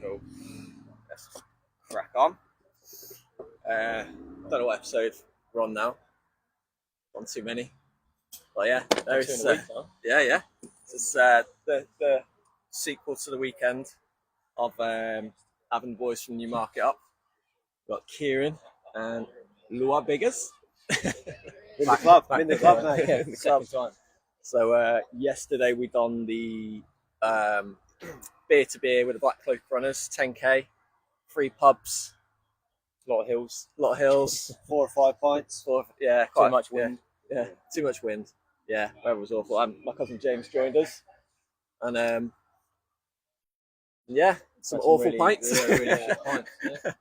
Cool. Let's crack on. Don't know what episode we're on now. One too many. But yeah, there's yeah. It's the sequel to the weekend of having the boys from Newmarket up. We've got Kieran and Louis Biggers. In the club, mate. Yeah, in the club. Time. So yesterday we done the beer to beer with the Black Cloak Runners, 10k, 3 pubs, A lot of hills. 4 or 5 pints. Too much wind. Yeah, too much wind. Yeah, weather was awful. My cousin James joined us, and some awful really, pints. Really pints. Yeah.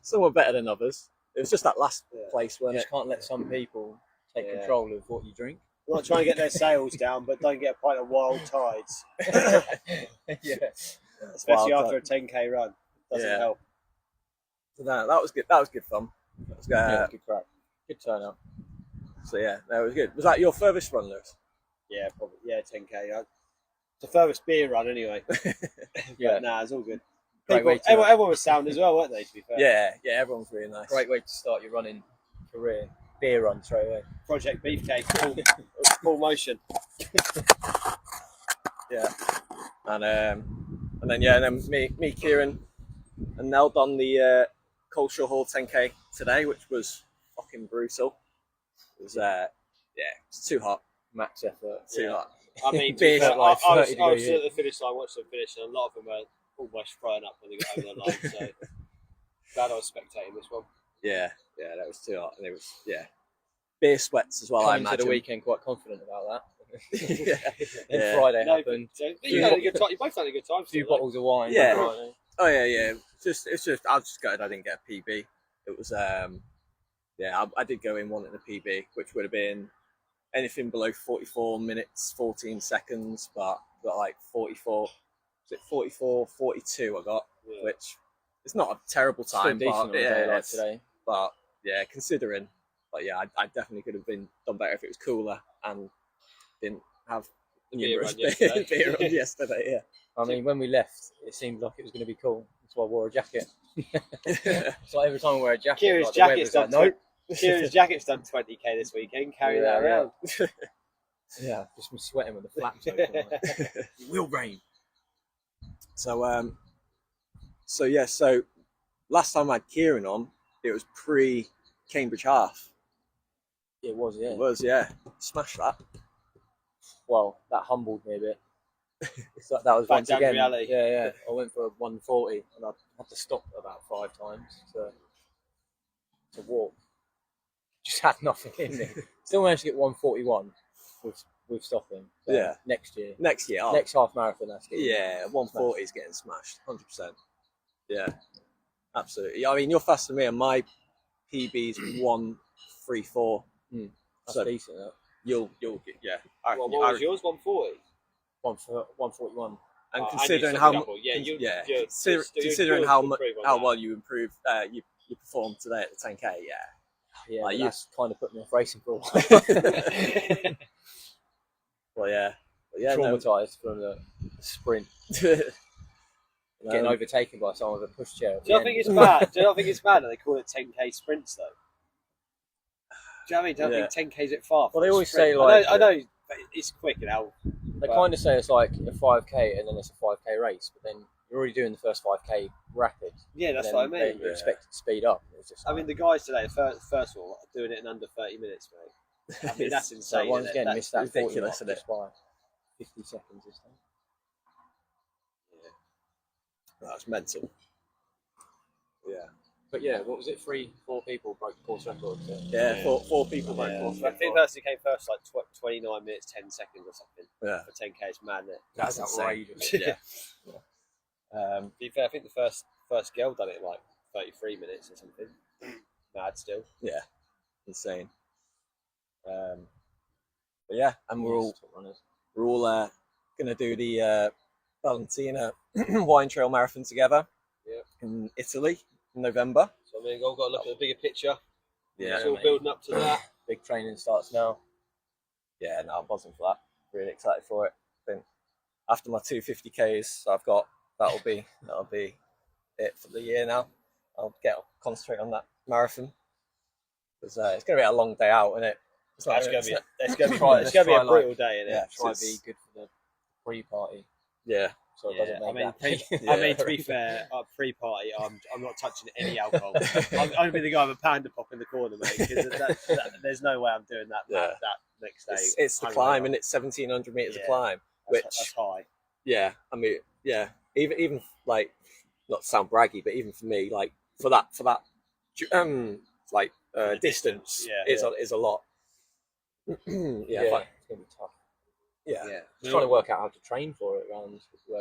Some were better than others. It was just that last place, wasn't it? You just can't let some people take control of what you drink. We're not trying to get their sales down, but don't get a pint of Wild Tides. Especially after a 10k run. Doesn't help. So that was good. That was good fun. That was good crack. Good turnout. So that was good. Was that your furthest run, Lewis? Yeah, probably. Yeah, 10k. It's the furthest beer run anyway. Nah, it's all good. Everyone was sound as well, weren't they? To be fair. Yeah, everyone's really nice. Great way to start your running career. Beer run straight away. Project Beefcake, full motion. And then me, Kieran, and Nell done the Coleshaw Hall 10k today, which was fucking brutal. It was it's too hot. Max effort. Too hot. I mean, I was at the finish line, watched them finish, and a lot of them were almost throwing up when they got over the line. So glad I was spectating this one. Yeah, that was too hot, and it was beer sweats as well. Coming I imagine. To the weekend, quite confident about that. Then Friday happened. You had a good time. You both had a good time. 2 bottles of wine. Yeah. Oh yeah. It's just I was just gutted I didn't get a PB. It was I did go in wanting a PB, which would have been anything below 44 minutes 14 seconds, but got like 44. Was it 44, 42 I got, which is not a terrible time, but today. But yeah, considering, but yeah, I definitely could have done better if it was cooler and didn't have beer on yesterday. Yeah. I mean, when we left, it seemed like it was going to be cool. That's why I wore a jacket. So every time I wear a jacket, Kieran's jacket's done. Kieran's jacket's done 20k this weekend. Carry that around. Yeah, just me sweating with the flaps open. It will rain. So last time I had Kieran on, it was pre-Cambridge half. It was, yeah. It was, yeah. Smash that. Well, that humbled me a bit. So that was once again. Reality. Yeah. I went for 140 and I had to stop about 5 times to walk. Just had nothing in me. Still managed to get 141 with stopping. So Next year. Next half marathon, that's good. Yeah, 140 is getting smashed, 100%. Yeah, absolutely. I mean, you're faster than me, and my PB's 134. That's so decent. That. You'll get What was yours? 140. 141. And considering considering how well you improved, you performed today at the 10k, yeah, like that's kind of put me off racing for a while. Well, yeah, traumatized from the sprint. Getting overtaken by someone with a pushchair. Do you not think it's bad? Do you not think it's bad that they call it 10k sprints though? Do you know what I mean? Do you think 10k's it far? Well, they always say like I know it's quick and how they kind of say it's like a 5k and then it's a 5k race, but then you're already doing the first 5k rapid. Yeah, that's what I mean. You're expected to speed up. It's just I mean, the guys today, first of all, are doing it in under 30 minutes, mate. I mean, that's insane. So once again, missed that ridiculous, isn't it? By 50 seconds this time. Yeah, that's mental. Yeah, but yeah, what was it? 3-4 people broke the course record. So. Yeah, four people broke the course record. I think the person who came first, like 29 minutes 10 seconds or something. Yeah, for 10k, it's mad, isn't it? That's outrageous. Yeah. To be fair, I think the first girl done it in like 33 minutes or something. Mad still. Yeah, insane. But yeah, and we're all gonna do the Valentina Wine Trail Marathon together. Yeah. In Italy in November. So I mean, we've got to look at the bigger picture. Yeah, it's all building up to that. Big training starts now. Yeah, no, I'm buzzing for that. Really excited for it. I think after my 250Ks I've got, that'll be it for the year now. I'll concentrate on that marathon because it's going to be a long day out, isn't it? It's going to be Let's a try brutal day, isn't it? Yeah, Try to be good for the pre-party. Yeah. So it doesn't make I mean, to be fair, pre-party, I'm not touching any alcohol. I'm going to be the guy with a panda pop in the corner, mate. Because there's no way I'm doing that. That next day. It's the climb, and it's 1,700 meters of climb, that's high. Yeah, I mean, yeah. Even like, not to sound braggy, but even for me, like for that distance, is a lot. Yeah, but, it's going to be tough. yeah. Just trying to work out how to train for it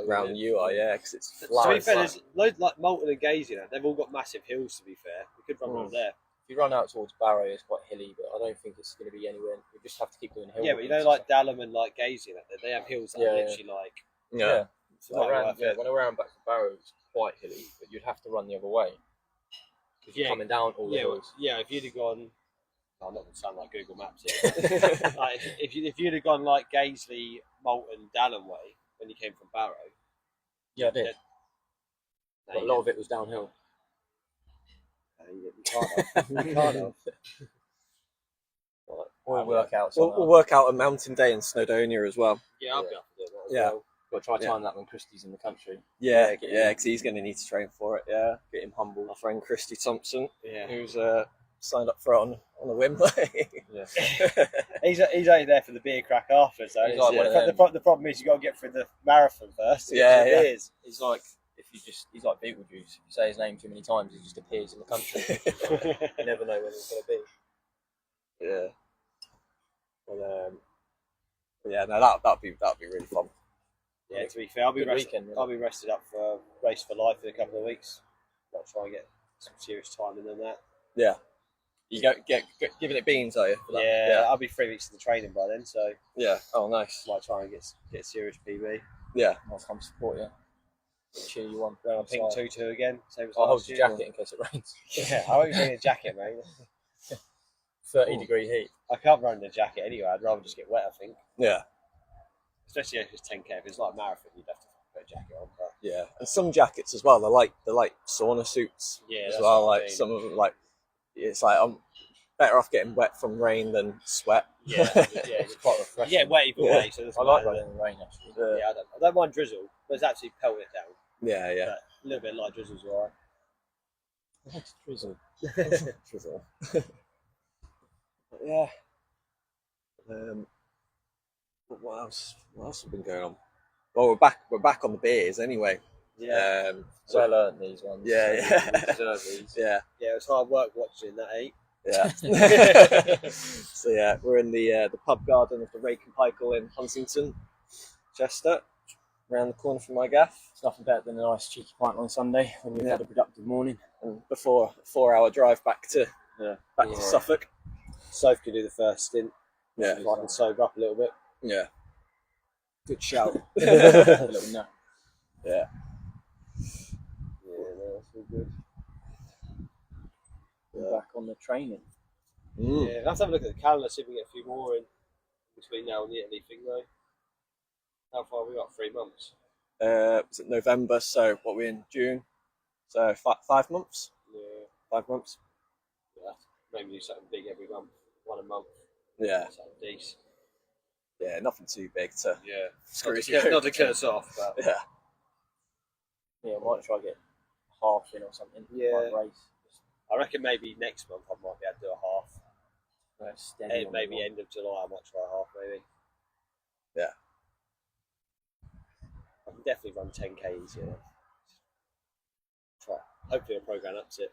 Around you are, because it's To be flat. fair, there's loads like Moulton and Gaze, they've all got massive hills. To be fair, we could run around there. If you run out towards Barrow, it's quite hilly, but I don't think it's going to be anywhere. You just have to keep doing hills. Yeah, but you know, like Dalham and like Gaze, they have hills that are literally like. Yeah. When I ran back to Barrow, it's quite hilly, but you'd have to run the other way. Because you're coming down all the hills. Yeah, if you'd have gone. I'm not going to sound like Google Maps here. Like, if you'd have gone like Gaisley, Moulton, Dalham way when you came from Barrow. Yeah, I did. But a lot of it was downhill. You can't have. We'll work out. We'll work out a mountain day in Snowdonia as well. Yeah, I'll be up to do that. Yeah. Well. Got to try time that when Christie's in the country. Yeah, because he's going to need to train for it. Yeah, Get him humble. my friend Christy Thompson, Yeah. who's signed up for it on a whim. Yeah. He's only there for the beer crack after. So He's like one of them. the problem is you got to get through the marathon first. Yeah. Beers. He's like he's like Beetlejuice. If you say his name too many times, he just appears in the country. You never know when he's going to be. Yeah. But yeah, no, that'd be really fun. Yeah, to be fair, I'll be Good rested. weekend, really. I'll be rested up for Race for Life in a couple of weeks. I'll try and get some serious timing than that. Yeah. You get giving it beans, are you? For that? Yeah, I'll be 3 weeks in the training by then, so Yeah. Oh, nice. might try and get a serious PB. Yeah. I'll come support you. Cheer you on. Wearing a pink tutu again. Same as I'll hold last your year. jacket in case it rains. Yeah, I won't bring a jacket, mate. 30-degree heat. I can't run in a jacket anyway. I'd rather just get wet, I think. Yeah. Especially if it's 10k. If it's like a marathon, you'd have to put a jacket on. But Yeah. And some jackets as well. They're like sauna suits. yeah, As that's well. what I Like mean. some of them, like it's like I'm better off getting wet from rain than sweat. Yeah, It's quite refreshing. yeah, wet either way. So it doesn't I like matter. running in the rain actually. Yeah, I don't mind drizzle, but it's actually pelting it down. Yeah. Yeah. But a little bit light drizzle's alright. It's drizzle. Drizzle. Yeah. What else? What else has been going on? Well, we're back on the beers anyway. Yeah, So I learned these ones. Yeah, so yeah. we deserve these. Yeah. yeah, it's hard work watching that 8. Yeah. So yeah, we're in the pub garden of the Rake and Pikel in Huntington, Chester, around the corner from my gaff. It's nothing better than a nice cheeky pint on Sunday when you've had a productive morning. And before a 4-hour drive back to Yeah. Suffolk. Soph could do the first stint. Yeah. If I can sober up a little bit. Yeah. Good shout. A little nap. Yeah. Yeah, no, that's all good. We're back on the training. Mm. Yeah, I'll have to have a look at the calendar, see if we get a few more in between now and the Italy thing, though. How far have we got? 3 months. Was it November? So what we're in June? So 5 months. Yeah, 5 months. yeah. Maybe do something big every month, one a month. Yeah. Something decent. Yeah. Nothing too big to Yeah. screw Not to kill us off, but Yeah. Yeah, might try to get half in or something. Yeah. Like race. I reckon maybe next month I might be able to do a half. Just steady on Maybe the end of July I might try a half, maybe. Yeah. I can definitely run 10k easier. Try. Hopefully a program ups it.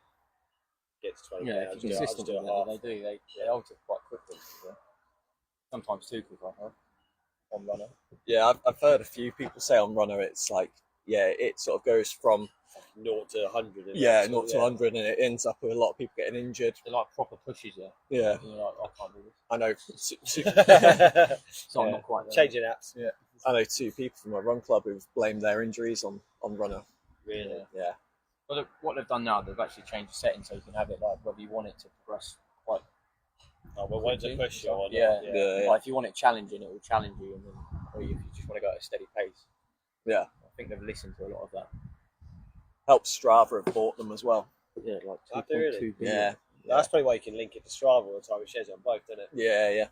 Get to 20k. Yeah, I'll if just you're do a consistent with half. it, they do. They alter quite quickly. Yeah. Sometimes too quick, I think, on runner. Yeah. I've heard a few people say on runner it's like it sort of goes from 0 to 100. 0 to 100 and it ends up with a lot of people getting injured. They're like proper pushes, yeah. Yeah. And you're like, I can't do this. I know. So I'm Yeah. not quite there. Changing apps. I know 2 people from my run club who've blamed their injuries on runner. Really? Yeah. Well, what they've done now, they've actually changed the settings so you can have it like whether you want it to progress quite. Oh, well, when to push you on. Yeah. Yeah. Like if you want it challenging, it will challenge you, and then, or if you just want to go at a steady pace. Yeah. I think they've listened to a lot of that. Helps Strava have bought them as well. Yeah, like I do really. 2.2 Yeah. billion. That's probably why you can link it to Strava all the time. It shares it on both, doesn't it? Yeah.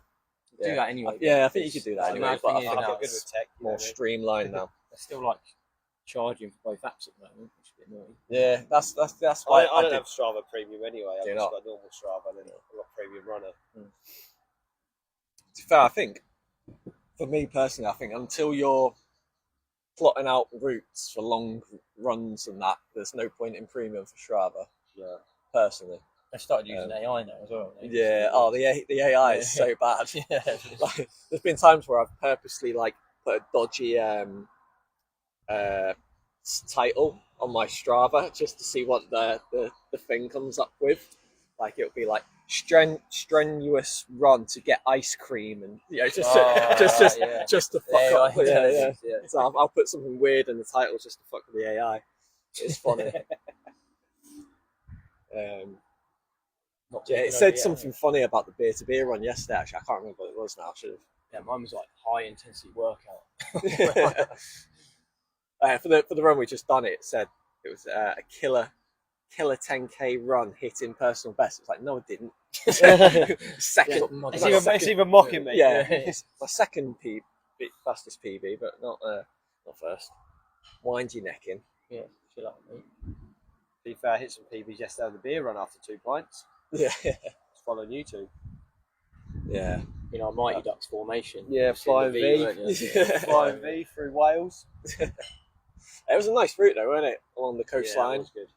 Do that anyway. Yeah, I think you could do that The anyway, mad but thing I is think I'm now not good it's with tech. more streamlined now. they're still like charging for both apps at the moment, which is a bit annoying. Yeah, that's why I don't did. have Strava Premium anyway. I've Do you just not? got normal Strava and then I've got Premium Runner. To be fair, I think for me personally, I think until you're plotting out routes for long runs and that, there's no point in premium for Strava. Yeah. Personally, They started using AI now as well. haven't they? yeah. Oh, the AI is so bad. Yeah. Like, there's been times where I've purposely like put a dodgy title on my Strava just to see what the thing comes up with. Like it'll be like strenuous run to get ice cream, and just to fuck up. Yeah. So I'll put something weird in the title just to fuck with the AI. It's funny. It said something funny about the beer run yesterday. Actually, I can't remember what it was now. I should have. Yeah, mine was like high intensity workout. For the run we just done, it said it was a killer 10k run hitting personal best. It's like, no, it didn't. Second, It's even mocking me. Yeah, it's my second fastest PB, but not first. Wind your neck in. Yeah, she like me. To be fair, I hit some PBs yesterday on the beer run after 2 pints. Yeah, Just following you two. yeah. You know, Mighty Ducks formation. Yeah, flying V. Flying V through Wales. It was a nice route though, wasn't it? Along the Yeah, coastline. it was good.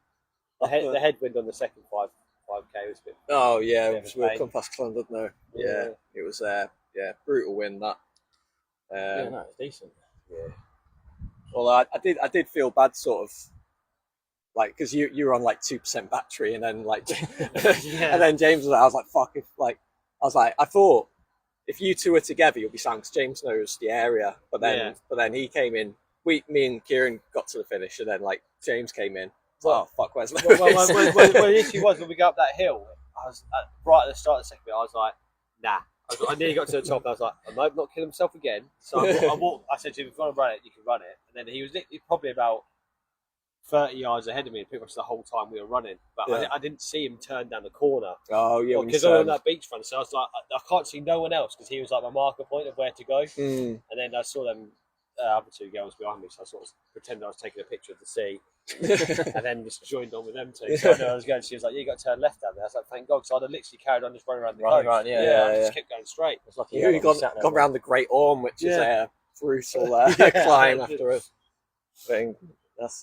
The headwind on the second 5k was a bit. Oh yeah, Bit of a we'll pain. come past Clondon now. Yeah. Yeah, it was brutal win that. Yeah, no, it's decent. Yeah. Well, I did feel bad, sort of, like because you were on like 2% battery, and then like, and then James was. I was like, fuck. I thought if you two were together, you'll be sound because James knows the area. But then he came in. Me and Kieran got to the finish, and then like James came in. Oh fuck, where's Louis? Well, the issue was when we got up that hill, I was right at the start of the second bit. I was like, nah. I nearly got to the top. And I was like, I might not kill himself again. So I said to him, if you want to run it, you can run it. And then he was probably about 30 yards ahead of me pretty much the whole time we were running. But I didn't see him turn down the corner. Oh yeah, because I was on that beachfront. So I was like, I can't see no one else because he was like my marker point of where to go. And then I saw them other 2 girls behind me, so I sort of pretended I was taking a picture of the sea. And then just joined on with them two. So I knew I was going. She was like, "Yeah, you got to turn left down there." I was like, "Thank God," so I'd have literally carried on just running around the coast. Right, I just kept going straight. It's like You gone around the Great Orme, which is a brutal climb after a thing. That's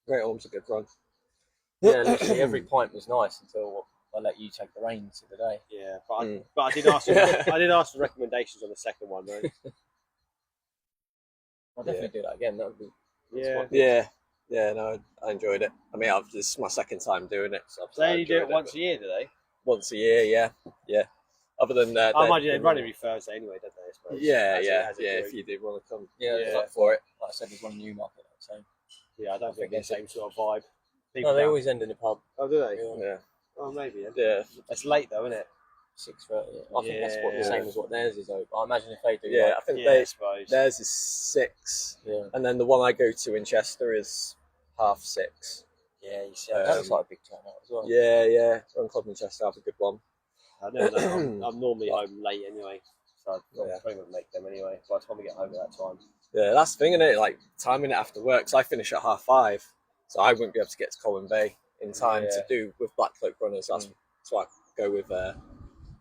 Great Orme's a good run. Yeah, literally every point was nice until I let you take the reins of the day. Yeah, but I did ask. I did ask for recommendations on the second one, though. I'll definitely do that again. That would be No, I enjoyed it. I mean, this is my second time doing it. So They only do it once a year, do they? Once a year, yeah. Other than that, I imagine they run every Thursday anyway, don't they? I suppose. Yeah. If you did want to come, up for it. Like I said, there's one in Newmarket. So Yeah, I don't think they're the same sort of vibe. no, they always end in the pub. Oh, do they? Yeah. Oh, maybe. Yeah. It's late though, isn't it? 6:30. I think that's the same as what theirs is. Though. I imagine if they do, Yeah, I think I suppose. theirs is 6, and and then the one I go to in Chester is 5:30. yeah, you see, that looks like a big turnout as well. Yeah. Run Club in Chester have a good one. I know that I'm normally home late anyway, so I probably won't make them anyway. By the time we get home at that time. Yeah, that's the thing, isn't it? Like timing it after work, because I finish at 5:30, so I wouldn't be able to get to Colwyn Bay in time to do with Black Cloak runners. That's why I go with.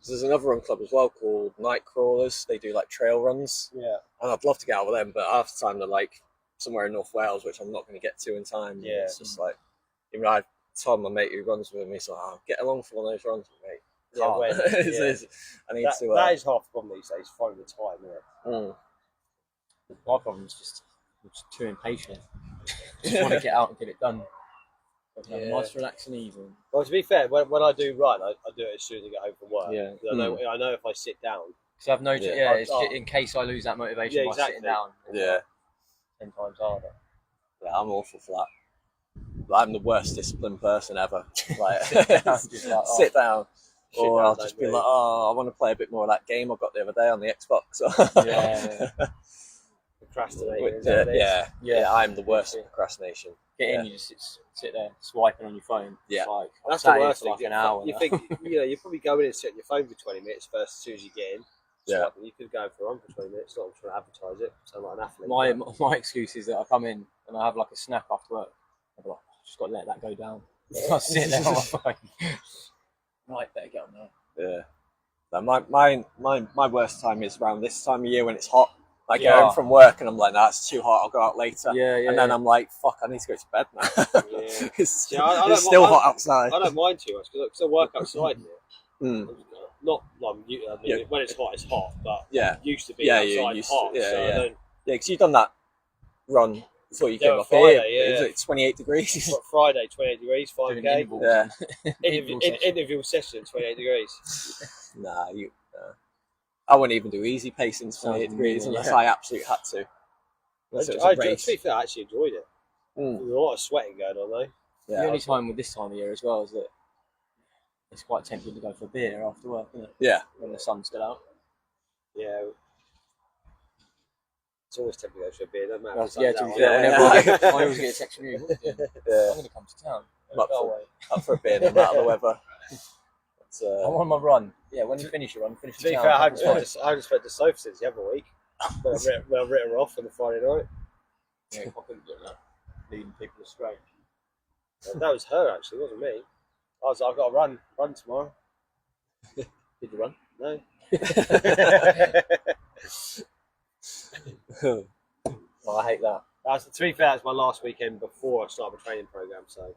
There's another run club as well called Night Crawlers. They do like trail runs. Yeah. And I'd love to get out with them, but half the time they're like somewhere in North Wales, which I'm not going to get to in time. Yeah. It's just like, even I told my mate who runs with me, so I'll get along for one of those runs, mate. Yeah, when, I need to. That is half the problem these days, finding the time, isn't it? My problem is just I'm just too impatient. Just want to get out and get it done. Have a nice relaxing evening. Well, to be fair, when I do run, I do it as soon as I get home from work. Yeah. I know if I sit down. Because I've no, Yeah. it's just in case I lose that motivation by sitting down. Yeah. 10 times harder. Yeah, I'm awful for that. Like, I'm the worst disciplined person ever. Like, Just like, sit down. Or down, I'll just be don't like, I want to play a bit more of that game I got the other day on the Xbox. Yeah. procrastinating. Yeah. I'm the worst at procrastination. Get in, you just sit there swiping on your phone. Yeah. It's like, That's I've the sat here worst for thing. like an hour. You now. think you probably go in and sit on your phone for 20 minutes first as soon as you get in. Yeah. You could go for a run for 20 minutes. Not trying to advertise it. Sound like an athlete. My excuse is that I come in and I have like a snack after work. I'm like, I've just got to let that go down. I sit there on my phone. Right, better get on there. Yeah. No, my worst time is around this time of year when it's hot. I get Yeah. home from work and I'm like, nah, it's too hot. I'll go out later. Yeah. And then I'm like, fuck, I need to go to bed now. Yeah. it's Yeah, I it's don't still mind- hot outside. I don't mind too much because I work outside here. Mm. Not like when it's hot, it's hot. But Yeah. used to be Yeah, outside you used hot. to- yeah, so yeah. I don't. Yeah, because you've done that run before you Yeah, came up Friday, here. yeah. Is it 28 degrees? What, Friday, 28 degrees, Doing 5k. intervals. Yeah. Interval session, 28 degrees. Nah, I wouldn't even do easy pacing 28 Sounds degrees mean, unless yeah. I absolutely had to. Unless it was a To race. be fair, I actually enjoyed it. Mm. There was a lot of sweating going on though. Yeah, The only time with this time of year as well is that it's quite tempting to go for a beer after work, isn't it? yeah. When the sun's still out. Yeah. It's always tempting to go for a beer, doesn't matter. if Yeah, it's to like be that fair, or yeah. not. whenever I always get a text from you. I'm Yeah. going to come to town. Up Go for- away. Up for a beer no matter the weather. But, I'm on my run. Yeah, when you finish your run, finish To be the fair, I town. haven't spent the sofa since the other week. When I writ her off on the Friday night. Yeah, I couldn't do that. Leading people astray. That was her actually, it wasn't me. I was like, I've got to run tomorrow. Did you run? No. Oh, I hate that. To be fair, that's my last weekend before I started my training program. So I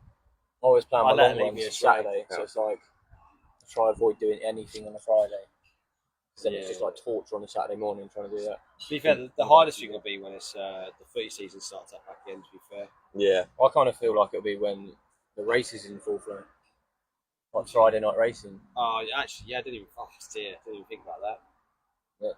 always plan I my let long her leave runs me on astray. Saturday, so it's like I try to avoid doing anything on a Friday. 'Cause then it's Yeah. just like torture on a Saturday morning trying to do that. to be fair, the hardest thing will be when it's the footy season starts up back again. To be fair, yeah. I kind of feel like it'll be when the race is in full flow, like Friday night racing. actually, yeah, I didn't even think about that.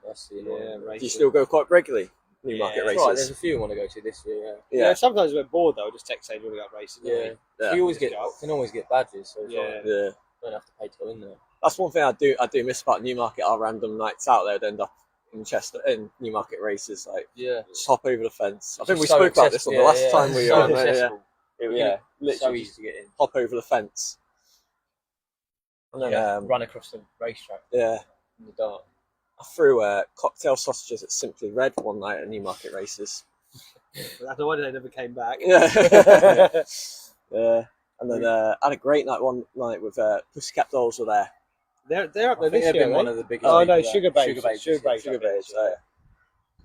That's the Yeah, annoying. racing. Do you still go quite regularly? Newmarket Yeah. That's right, there's races. a few I want to go to this year. Yeah. Yeah. Sometimes we're bored though. We'll just text saying you want to go racing. Yeah, don't yeah. Yeah. You always Just get go. can always get badges, so it's Yeah. like, Yeah. you don't have to pay to go in there. That's one thing I do miss about Newmarket. Our random nights out, they'd end up in Chester in Newmarket races. Like Yeah, just hop over the fence. I think we so spoke about this on the last accessible, time we so were on there. Yeah. accessible. It, Yeah, so literally easy just to get in. hop over the fence. And then Yeah, run across the racetrack yeah, in the dark. I threw cocktail sausages at Simply Red one night at Newmarket races. That's why they never came back. Yeah. Yeah. And then I had a great night one night with Pussycat Dolls were there. They're up I there think this they've year. been one mate. of the biggest. Oh no, people Sugar there. Babes. Sugar Babes. Sugar Babes.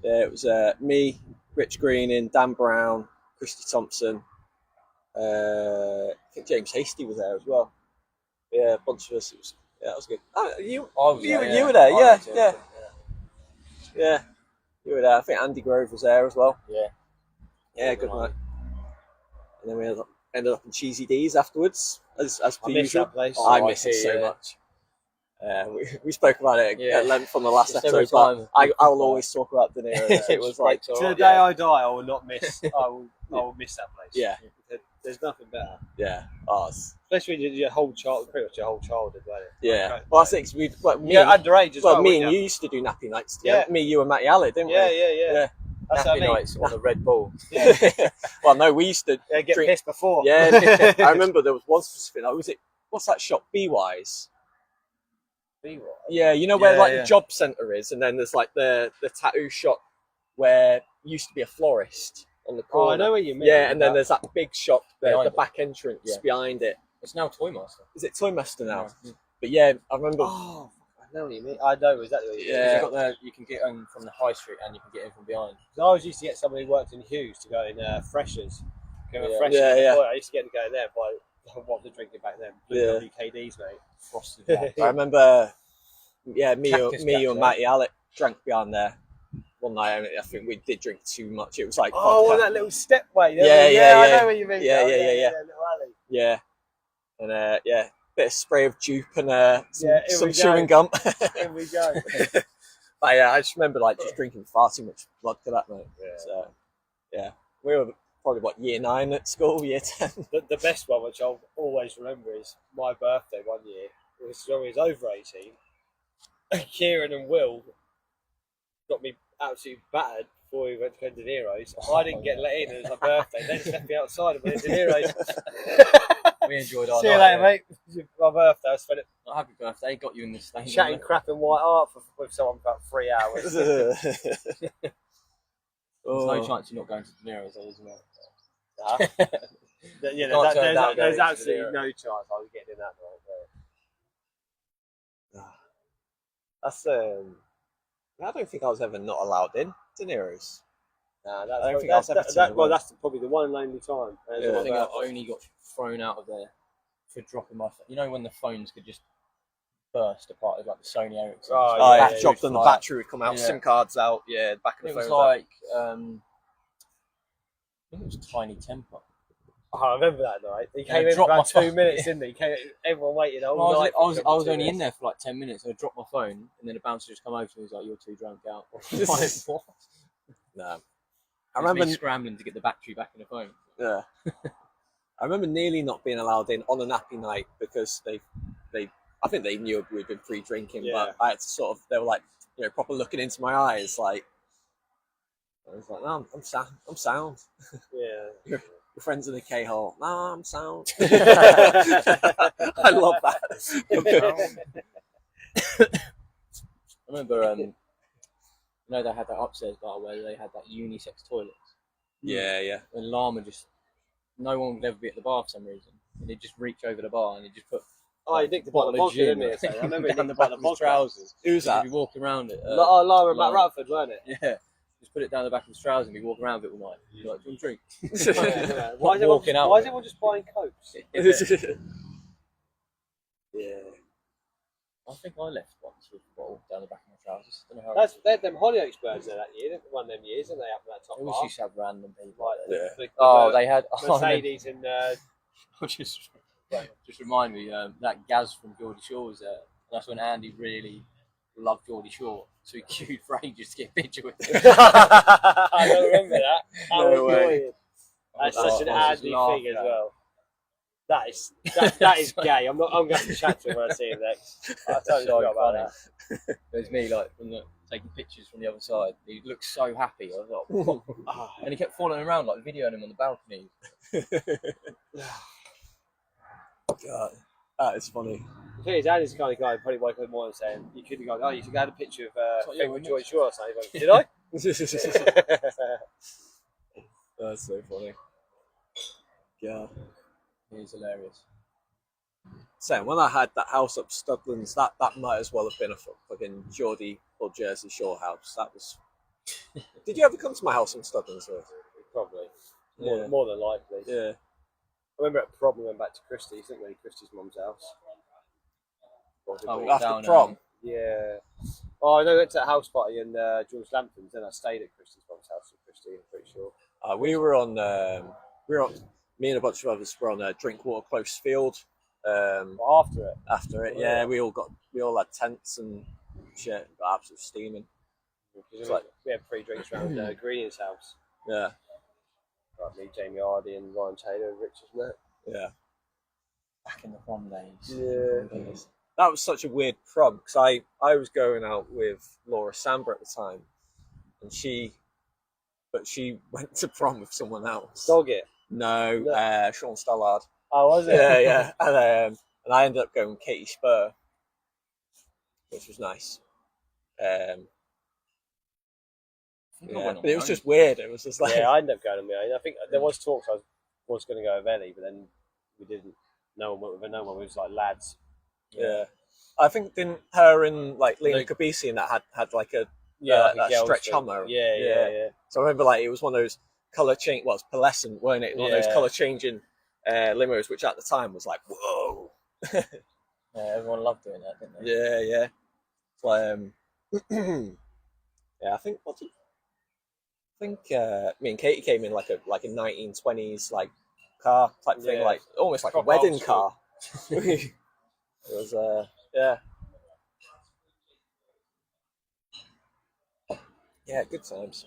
Yeah, it was me, Rich Greening, Dan Brown, Christy Thompson. I think James Hasty was there as well. Yeah, a bunch of us. That was good. You were there, yeah. You were there. I think Andy Grove was there as well. Yeah. Yeah, good night. And then we ended up in Cheesy D's afterwards, as per I miss usual. that place. I Oh, miss I it see, so yeah. much. We spoke about it Yeah. at length on the last Just every episode, but time. I will always talk about De Niro. It was like, Breaks all To the right, day yeah. I die, I will not miss. I will miss that place. yeah, There's nothing better, yeah, oh, it's- especially when your whole child, pretty much your whole childhood, wasn't it? yeah. Like, Well, I think we, well, me, yeah, underage as well. well, me weren't and you used to do nappy nights together. Me, you, and Matty Allett, didn't Yeah, we? yeah. That's what I Nappy mean. nights on a Red Bull. Yeah. Well, no, we used to. Yeah, get Drink- pissed before. Yeah, I remember there was one specific. Like, was it? What's that shop? B-Wise. Yeah, you know where Yeah, like yeah. the job centre is, and then there's like the tattoo shop where used to be a florist on the Oh, corner. I know what you mean. Yeah, and then there's that big shop there, Behind the it. back entrance Yeah. behind it. It's now Toymaster. Is it Toymaster now? Yeah. But yeah, I remember. Oh, I know what you mean. I know exactly what you mean. Yeah. You've got you can get in from the high street and you can get in from behind. I always used to get somebody who worked in Hughes to go in Freshers. Go in Yeah. Freshers. Yeah, yeah. Boy, I used to get to go in there, but what was I drinking back then? Yeah. WKDs, mate. Frosted Black. I remember. Yeah, me Cactus and Jack, Matty Allett drank behind there one night. I think we did drink too much. It was like Oh, vodka. that little stepway. Yeah, I yeah. know what you mean. Yeah, now. yeah. Little alley. Yeah, and yeah, bit of spray of dupe and some, Yeah, here some we go. chewing gum. Here we go. But yeah, I just remember like just drinking far too much vodka that night. Yeah. So yeah, we were probably year 9 at school, year 10. The best one, which I'll always remember, is my birthday one year. It was when I was over 18. Kieran and Will got me absolutely battered before we went to De Niro's. I didn't get let in. It was my birthday. They just left me outside and went to De Niro's. We enjoyed our See you night, later, mate. It was my birthday. I spent it Not happy birthday, got you in the stain. chatting crap in White Hart with someone for about 3 hours. There's no chance you're not going to De Niro's, though, isn't there? Yeah, Can't turn down there's going to absolutely De Niro. no chance I was getting in that night. That's I don't think I was ever not allowed in De Niro's. Nah, I don't think I was ever turned away. that's probably the one and only time. Yeah. I think I only got thrown out of there for dropping my phone. You know when the phones could just burst apart, like the Sony Ericsson. Oh, Oh, yeah, yeah, dropped and the battery would come out, Yeah. SIM cards out, the back of the It phone. was like, I think it was Tiny Temper. Oh, I remember that night. He Yeah, came in for dropped about my 2 phone. minutes, didn't he? Everyone waited all I night. was only in there for like 10 minutes. So I dropped my phone, and then a bouncer just come over to me. He was like, "You're too drunk out." I was like, what? No. I I remember me scrambling to get the battery back in the phone. Yeah. I remember nearly not being allowed in on a nappy night because they I think they knew we'd been pre-drinking, Yeah. but I had to sort of, they were like, proper looking into my eyes, like, I was like, no, I'm sound. I'm sound. Yeah. Your friends in the K-hole. No, I'm sound. I love that. I remember, they had that upstairs bar where they had that unisex toilet. Yeah. And no one would ever be at the bar for some reason. And he'd just reach over the bar and he'd just put Oh, he nicked the bottle of vodka, gin didn't he? I remember he down nicked the the back bottle of of his vodka. trousers. Who's that? He'd be walking around it. Lara and Matt Lara. Rutherford, weren't it? Yeah. Just put it down the back of his trousers and be walking around with it all night. You're like, do you want a drink? Yeah. Why is everyone just buying cokes? Yeah. I think I left once with a bottle down the back of my trousers. Don't know how They had them Hollyoaks birds there that year. One of them years, and they up that top it always bar. used to have random people. Like, Yeah. They had Mercedes and just remind me that Gaz from Geordie Shore was there. And that's when Andy really loved Geordie Shore, so he queued for ages to get a picture with him. I don't remember that. How No way. annoying. That's such an I was just Andy thing as laughing at well. That is gay. I'm going to have to chat to him when I see him next. I totally So forgot about funny. that. There's me taking pictures from the other side. He looked so happy. I was like, what? And he kept following around, like videoing him on the balcony. God, that is funny. The thing is, Andy's the kind of guy who probably woke up in the morning saying, you could have gone, oh, you should have had a picture of Yeah, with George Shore or something. Did I? That's so funny. Yeah. He's hilarious. So when I had that house up Studlands, that might as well have been a fucking Geordie or Jersey Shore house. That was. Did you ever come to my house in Studlands? Or? Probably. Yeah. More than likely. Yeah. I remember at prom we went back to Christie's, didn't we? Christie's mum's house. After prom. Yeah. Oh, I know we went to a house party in George Lampton's, then I stayed at Christie's mum's house in Christie, I'm pretty sure. We were on. Me and a bunch of others were on Drinkwater Close Field. But After it, yeah, we all had tents and shit. Got absolutely steaming. Because we had free drinks around Green's house. Yeah. Like me, Jamie Hardy, and Ryan Taylor, and Richard and that. Yeah. Back in the prom days. Yeah. That was such a weird prom because I was going out with Laura Samber at the time, and she went to prom with someone else. Doggett? No, Sean Stallard. Oh, was it? Yeah. And I ended up going with Katie Spur, which was nice. But it was just weird. It was just like Yeah, I ended up going on my own. I think there was talks I was going to go with Ellie, but then we didn't. No one went with no one. We was like lads. Yeah. I think didn't her and like Lena Kabisi and that had like a like a that girls' stretch thing. hummer. Yeah. So I remember like it was one of those colour change. Well, it's pearlescent, weren't it? One of those Yeah. colour changing limos, which at the time was like whoa. Yeah, everyone loved doing that, didn't they? Yeah. So yeah, I think me and Katie came in like a 1920s like car type thing, Yeah. like almost like a Proper wedding old school. car. It was yeah, good times.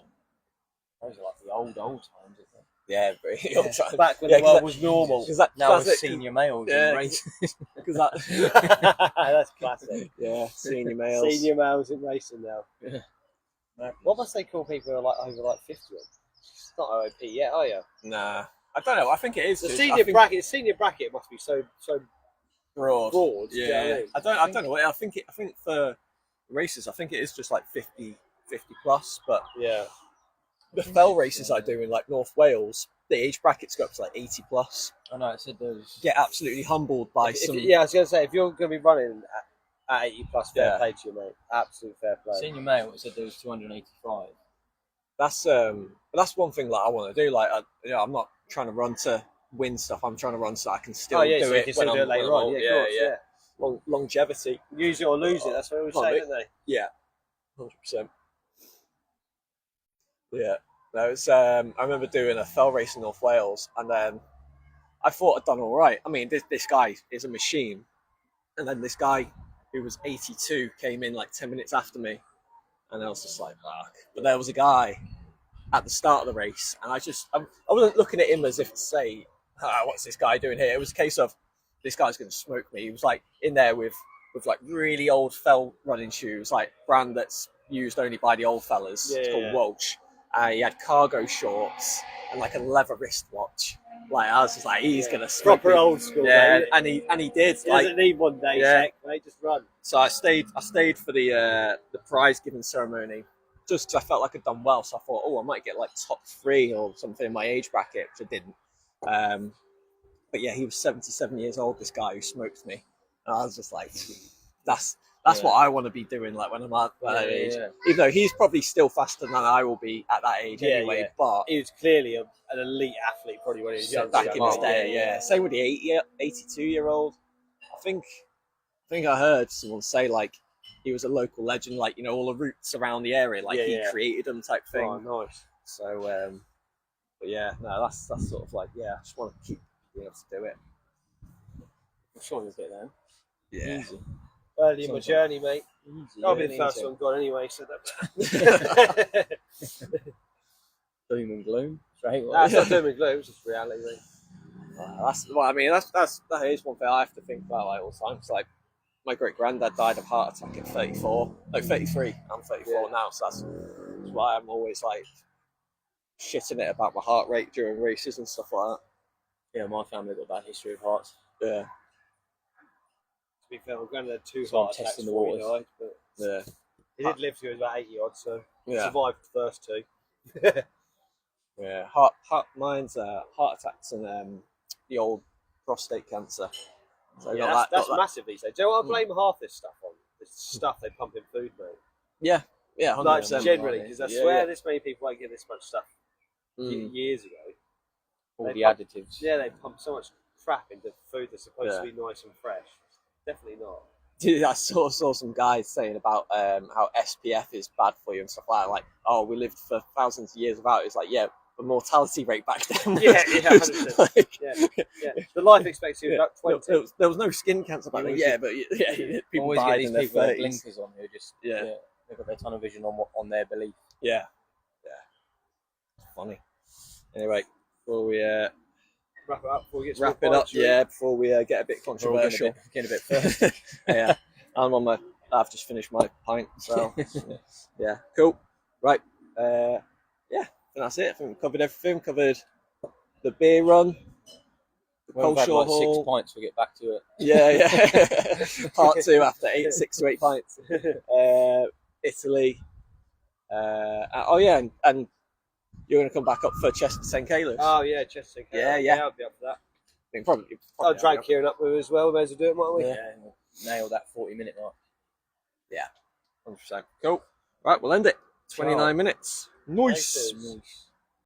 Those are like the old times, isn't it? Yeah, very old times. Back when Yeah, the world 'cause was normal. Because that, Now that's with it, senior males yeah. and races. because that, That's classic. yeah, senior males. Senior males in racing now. What must they call people who are like over like 50? It's not OOP yet, are you? Nah, I don't know. I think it is. The 'cause senior bracket must be so broad. broad. do you know what I Yeah, mean? I don't know. I think for races, I think it is just like 50 plus. But Yeah. the fell races I do in like North Wales, the age brackets go up to like 80 plus. I know. It said those. Get absolutely humbled by some. Yeah, I was going to say, if you're going to be running at 80 plus, fair Yeah. play to you, mate. Absolute fair play. Senior male. It said there was 285. That's one thing that I want to do. Like, I'm not trying to run to win stuff. I'm trying to run so I can still do so you it can still do it later on. Yeah, of course, yeah. Longevity. Use it or lose it. That's what we Can't say, be- don't they? Yeah, 100%. Yeah, no, it's. I remember doing a fell race in North Wales, and then I thought I'd done all right. I mean, this guy is a machine, and then this guy who was 82 came in like 10 minutes after me, and I was just like, fuck. But there was a guy at the start of the race, and I wasn't looking at him as if to say, what's this guy doing here? It was a case of, this guy's going to smoke me. He was like in there with like really old fell running shoes, like brand that's used only by the old fellas. It's called Welch. He had cargo shorts and like a leather wristwatch. Like, I was just like, he's going to smoke proper me. old school. Yeah, Mate. and he did. He Like, doesn't need one day, sec, mate. Just run. so I stayed for the prize giving ceremony, just because I felt like I'd done well. So I thought, I might get like top 3 or something in my age bracket, which I didn't. But yeah, he was 77 years old, this guy who smoked me. And I was just like, that's what I want to be doing, like when I'm at that age. Yeah. Even though he's probably still faster than I will be at that age anyway. Yeah. But He was clearly an elite athlete, probably when he was young. back in his day, yeah. Same with the 82-year-old. I think I heard someone say like he was a local legend, like, all the routes around the area, like he created them type thing. Oh, nice. So, but yeah, no, that's sort of like, I just want to keep being able to do it. I'm sure you'll get there. Yeah. Easy. Early in my journey, mate. Easy. I'll be the first one gone anyway, so that. Doom and gloom. Straight away. That's not doom and gloom, it's just reality, mate. That is one thing I have to think about like all the time. It's like my great granddad died of heart attack at 34, no 33. I'm 34 now, so that's why I'm always like shitting it about my heart rate during races and stuff like Yeah, my family got a bad history of hearts. that. Yeah, To be fair, my granddad had 2 So I'm heart attacks testing the before he waters. died, but yeah, he did live to about 80 odd, so yeah. survived the first 2. Yeah, mine's heart attacks and the old prostate cancer. So I got that's that. massive these days. Do you know what I blame half this stuff on? The stuff they pump in food, mate. Yeah, 100%. Like, generally, because I swear yeah. this many people won't get this much stuff years ago. All They the pump- additives. Yeah, they pump so much crap into food that's supposed Yeah. to be nice and fresh. Definitely not. Dude, I saw some guys saying about how SPF is bad for you and stuff like that. Like, we lived for thousands of years without it. It's like, yeah, the mortality rate back then. Yeah, 100%. Like, Yeah. The life expectancy was about 20. there was no skin cancer back then. Yeah, but people Always get died these in their people with 30s. blinkers on who just they've got their tunnel vision on their belief. Yeah. Funny. Anyway, before we Wrap it up before we get to wrap the it up, points, really. before we get a bit controversial. Getting a bit first. Yeah, I've just finished my pint, so yeah, cool. Right, I think that's it. I think we covered everything. Covered the beer run, the We've had Coleshaw like Hall. 6 pints. We'll get back to it. Yeah. Part 2 after 6 to 8 pints. Italy. And you're going to come back up for Chester St. Caleb's. Oh, yeah, Chester. Yeah. I'll be up for that. I think probably I'll drag Kieran up with us as well. We may as well do it, mightn't we? Yeah, and we'll nail that 40-minute mark. 100%. Cool. Right, we'll end it. 29 minutes. Nice.